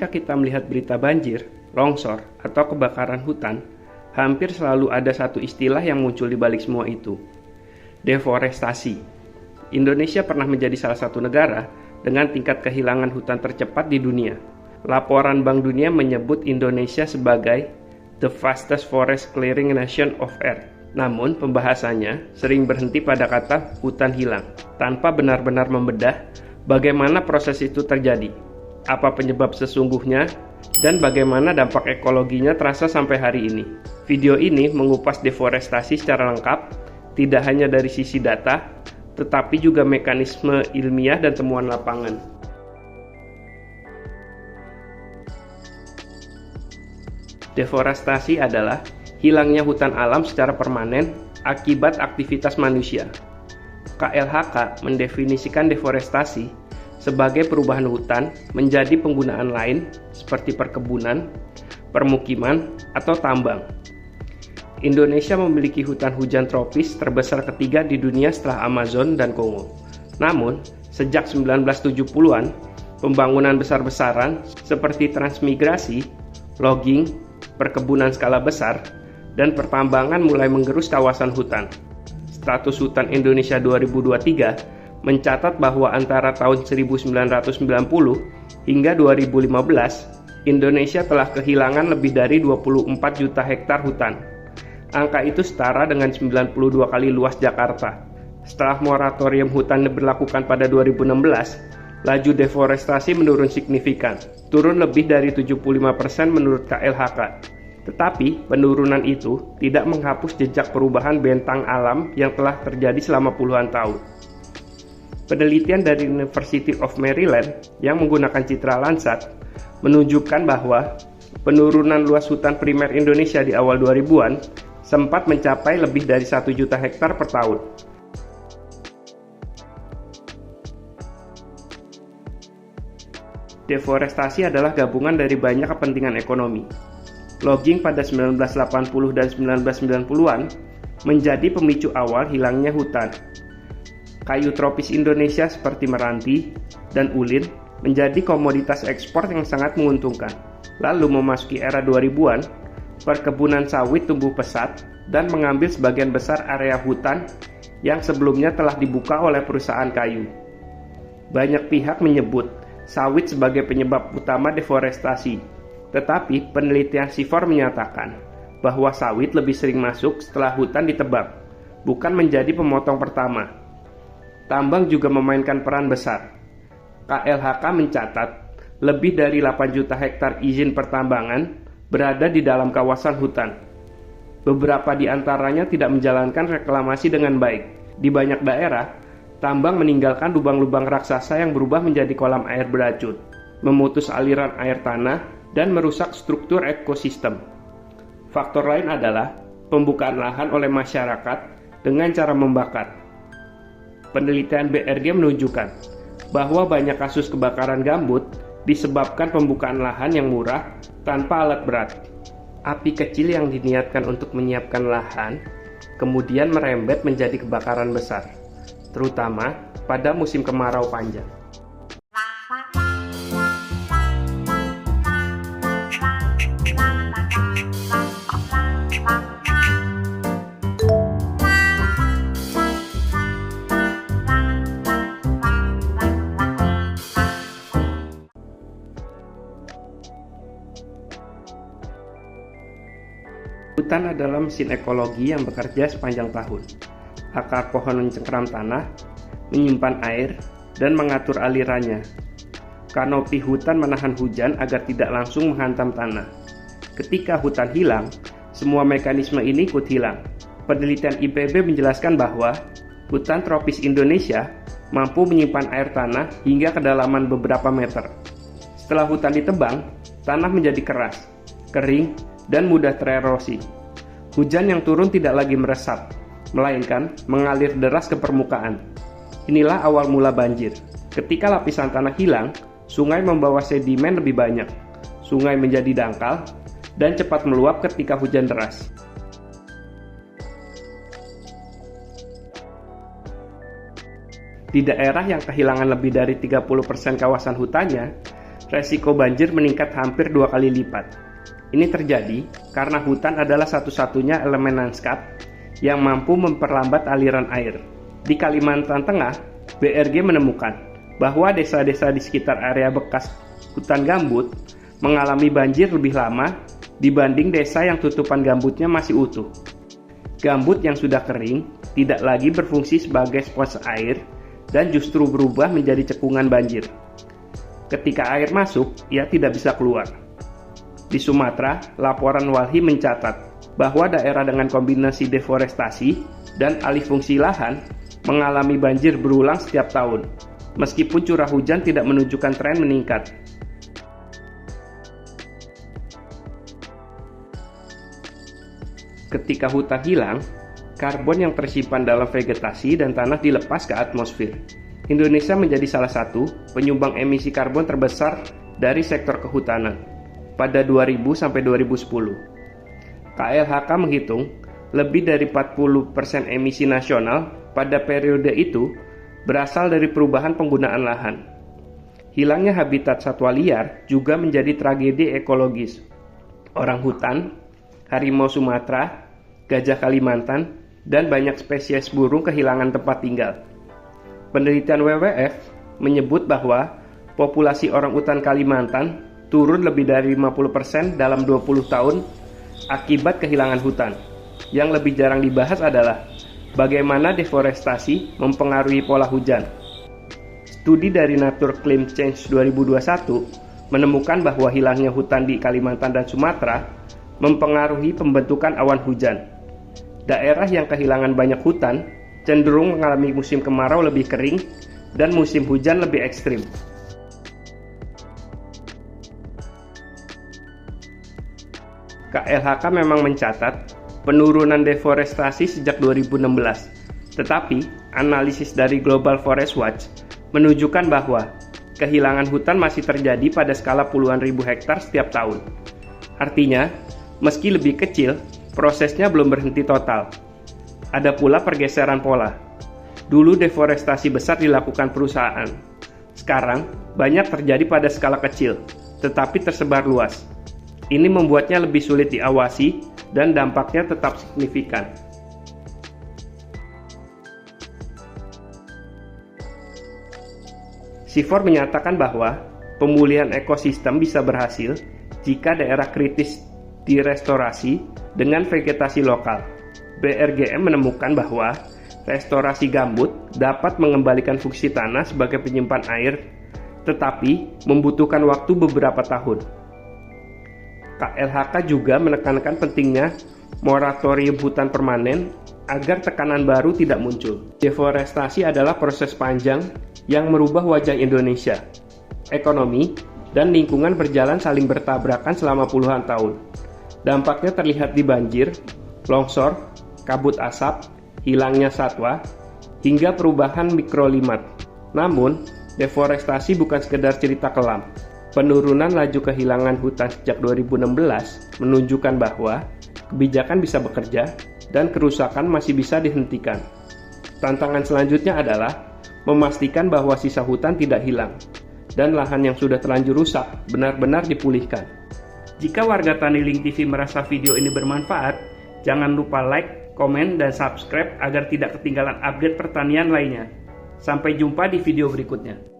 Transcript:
Ketika kita melihat berita banjir, longsor, atau kebakaran hutan, hampir selalu ada satu istilah yang muncul di balik semua itu. Deforestasi. Indonesia pernah menjadi salah satu negara dengan tingkat kehilangan hutan tercepat di dunia. Laporan Bank Dunia menyebut Indonesia sebagai the fastest forest clearing nation of earth. Namun, pembahasannya sering berhenti pada kata hutan hilang, tanpa benar-benar membedah bagaimana proses itu terjadi, apa penyebab sesungguhnya, dan bagaimana dampak ekologinya terasa sampai hari ini. Video ini mengupas deforestasi secara lengkap, tidak hanya dari sisi data, tetapi juga mekanisme ilmiah dan temuan lapangan. Deforestasi adalah hilangnya hutan alam secara permanen akibat aktivitas manusia. KLHK mendefinisikan deforestasi sebagai perubahan hutan menjadi penggunaan lain seperti perkebunan, permukiman, atau tambang. Indonesia memiliki hutan hujan tropis terbesar ketiga di dunia setelah Amazon dan Kongo. Namun, sejak 1970-an, pembangunan besar-besaran seperti transmigrasi, logging, perkebunan skala besar, dan pertambangan mulai menggerus kawasan hutan. Status Hutan Indonesia 2023 mencatat bahwa antara tahun 1990 hingga 2015, Indonesia telah kehilangan lebih dari 24 juta hektar hutan. Angka itu setara dengan 92 kali luas Jakarta. Setelah moratorium hutan diberlakukan pada 2016, laju deforestasi menurun signifikan, turun lebih dari 75% menurut KLHK. Tetapi, penurunan itu tidak menghapus jejak perubahan bentang alam yang telah terjadi selama puluhan tahun. Penelitian dari University of Maryland yang menggunakan citra Landsat menunjukkan bahwa penurunan luas hutan primer Indonesia di awal 2000-an sempat mencapai lebih dari 1 juta hektar per tahun. Deforestasi adalah gabungan dari banyak kepentingan ekonomi. Logging pada 1980 dan 1990-an menjadi pemicu awal hilangnya hutan. Kayu tropis Indonesia seperti meranti dan ulin menjadi komoditas ekspor yang sangat menguntungkan. Lalu memasuki era 2000-an, perkebunan sawit tumbuh pesat dan mengambil sebagian besar area hutan yang sebelumnya telah dibuka oleh perusahaan kayu. Banyak pihak menyebut sawit sebagai penyebab utama deforestasi, tetapi penelitian SIFOR menyatakan bahwa sawit lebih sering masuk setelah hutan ditebang, bukan menjadi pemotong pertama. Tambang juga memainkan peran besar. KLHK mencatat lebih dari 8 juta hektar izin pertambangan berada di dalam kawasan hutan. Beberapa di antaranya tidak menjalankan reklamasi dengan baik. Di banyak daerah, tambang meninggalkan lubang-lubang raksasa yang berubah menjadi kolam air beracun, memutus aliran air tanah, dan merusak struktur ekosistem. Faktor lain adalah pembukaan lahan oleh masyarakat dengan cara membakar. Penelitian BRG menunjukkan bahwa banyak kasus kebakaran gambut disebabkan pembukaan lahan yang murah tanpa alat berat. Api kecil yang diniatkan untuk menyiapkan lahan kemudian merembet menjadi kebakaran besar, terutama pada musim kemarau panjang. Hutan adalah mesin ekologi yang bekerja sepanjang tahun. Akar pohon mencengkeram tanah, menyimpan air, dan mengatur alirannya. Kanopi hutan menahan hujan agar tidak langsung menghantam tanah. Ketika hutan hilang, semua mekanisme ini ikut hilang. Penelitian IPB menjelaskan bahwa hutan tropis Indonesia mampu menyimpan air tanah hingga kedalaman beberapa meter. Setelah hutan ditebang, tanah menjadi keras, kering, dan mudah tererosi. Hujan yang turun tidak lagi meresap, melainkan mengalir deras ke permukaan. Inilah awal mula banjir. Ketika lapisan tanah hilang, sungai membawa sedimen lebih banyak. Sungai menjadi dangkal dan cepat meluap ketika hujan deras. Di daerah yang kehilangan lebih dari 30% kawasan hutannya, resiko banjir meningkat hampir 2 kali lipat. Ini terjadi karena hutan adalah satu-satunya elemen lanskap yang mampu memperlambat aliran air. Di Kalimantan Tengah, BRG menemukan bahwa desa-desa di sekitar area bekas hutan gambut mengalami banjir lebih lama dibanding desa yang tutupan gambutnya masih utuh. Gambut yang sudah kering tidak lagi berfungsi sebagai spons air dan justru berubah menjadi cekungan banjir. Ketika air masuk, ia tidak bisa keluar. Di Sumatera, laporan Walhi mencatat bahwa daerah dengan kombinasi deforestasi dan alih fungsi lahan mengalami banjir berulang setiap tahun, meskipun curah hujan tidak menunjukkan tren meningkat. Ketika hutan hilang, karbon yang tersimpan dalam vegetasi dan tanah dilepas ke atmosfer. Indonesia menjadi salah satu penyumbang emisi karbon terbesar dari sektor kehutanan pada 2000 sampai 2010. KLHK menghitung lebih dari 40% emisi nasional pada periode itu berasal dari perubahan penggunaan lahan. Hilangnya habitat satwa liar juga menjadi tragedi ekologis. Orang hutan, harimau Sumatera, gajah Kalimantan, dan banyak spesies burung kehilangan tempat tinggal. Penelitian WWF menyebut bahwa populasi orang utan Kalimantan turun lebih dari 50% dalam 20 tahun akibat kehilangan hutan. Yang lebih jarang dibahas adalah bagaimana deforestasi mempengaruhi pola hujan. Studi dari Nature Climate Change 2021 menemukan bahwa hilangnya hutan di Kalimantan dan Sumatera mempengaruhi pembentukan awan hujan. Daerah yang kehilangan banyak hutan cenderung mengalami musim kemarau lebih kering dan musim hujan lebih ekstrim. KLHK memang mencatat penurunan deforestasi sejak 2016, tetapi analisis dari Global Forest Watch menunjukkan bahwa kehilangan hutan masih terjadi pada skala puluhan ribu hektar setiap tahun. Artinya, meski lebih kecil, prosesnya belum berhenti total. Ada pula pergeseran pola. Dulu deforestasi besar dilakukan perusahaan. Sekarang, banyak terjadi pada skala kecil, tetapi tersebar luas. Ini membuatnya lebih sulit diawasi dan dampaknya tetap signifikan. CIFOR menyatakan bahwa pemulihan ekosistem bisa berhasil jika daerah kritis direstorasi dengan vegetasi lokal. BRGM menemukan bahwa restorasi gambut dapat mengembalikan fungsi tanah sebagai penyimpan air, tetapi membutuhkan waktu beberapa tahun. KLHK juga menekankan pentingnya moratorium hutan permanen agar tekanan baru tidak muncul. Deforestasi adalah proses panjang yang merubah wajah Indonesia. Ekonomi dan lingkungan berjalan saling bertabrakan selama puluhan tahun. Dampaknya terlihat di banjir, longsor, kabut asap, hilangnya satwa, hingga perubahan mikroklimat. Namun, deforestasi bukan sekedar cerita kelam. Penurunan laju kehilangan hutan sejak 2016 menunjukkan bahwa kebijakan bisa bekerja dan kerusakan masih bisa dihentikan. Tantangan selanjutnya adalah memastikan bahwa sisa hutan tidak hilang dan lahan yang sudah terlanjur rusak benar-benar dipulihkan. Jika warga Tani Link TV merasa video ini bermanfaat, jangan lupa like, komen, dan subscribe agar tidak ketinggalan update pertanian lainnya. Sampai jumpa di video berikutnya.